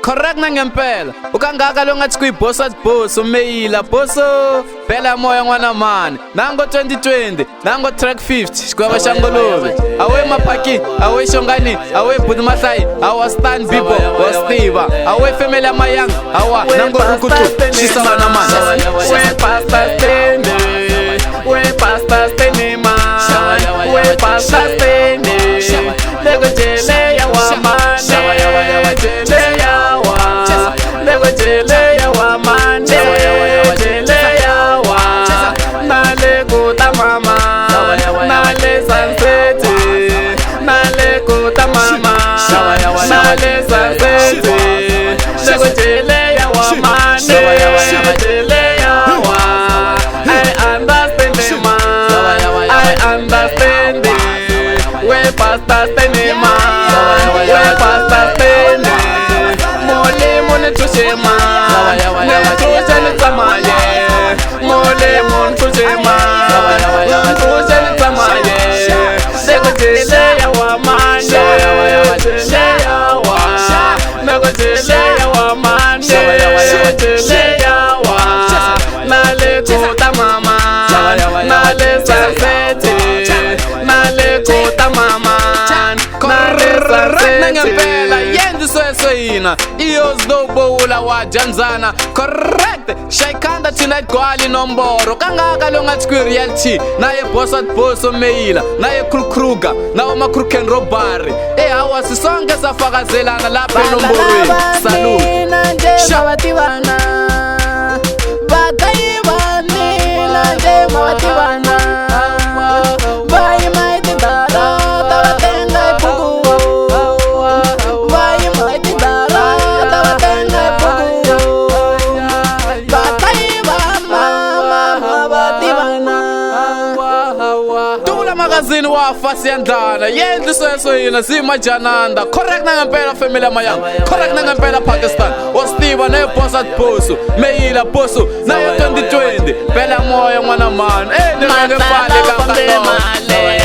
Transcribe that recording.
correct nangempela ukangaka lo ngathi kuyibossa boss umeyila bosso phela moya ngwana mani nango 2020 nango track 50 xikwava xa ngolovi awe mapaki awe xongani awe budi mahlayi awa stan bibo wa stiva awe family amayang awa nango rukutu xisava na mani we pasta stene we pasta stene man we pasta stene lego jele ya wa mane jele ya wa lego jele ya wa mane jele ya wa nale kuta mama nale sansete nale kuta mama nale sansete lego jele ya wa mane jele ya wa I understand ma I understand we pasta stene ma we pasta stene mole mone tuche ma ne tuche ni tamaye mole mon tuche ma tuche ni tamaye sego jele ya wa mane jele ya wa nego jele ya wa mane jele ya wa nale kuta mama nale sansete nale kuta mama nale ngempela yenzi sweswina iyozidobula wajanzana correct shayikhanda thina igcwali nomboro kangaka lo ngathi kwi-reality naye bossa boss omeyila naye kruger nawo ma-crook robbery hawa sisonke safakazelana lapha enomborweni salute magazine wa fasi yandlana yendli sweswina zimajananda correct nangempela family amayang correct nangempela Pakistan wastiva naye bossa boss meyila boss naye 2020 phela moya ngwana mani ningeke fale kangaka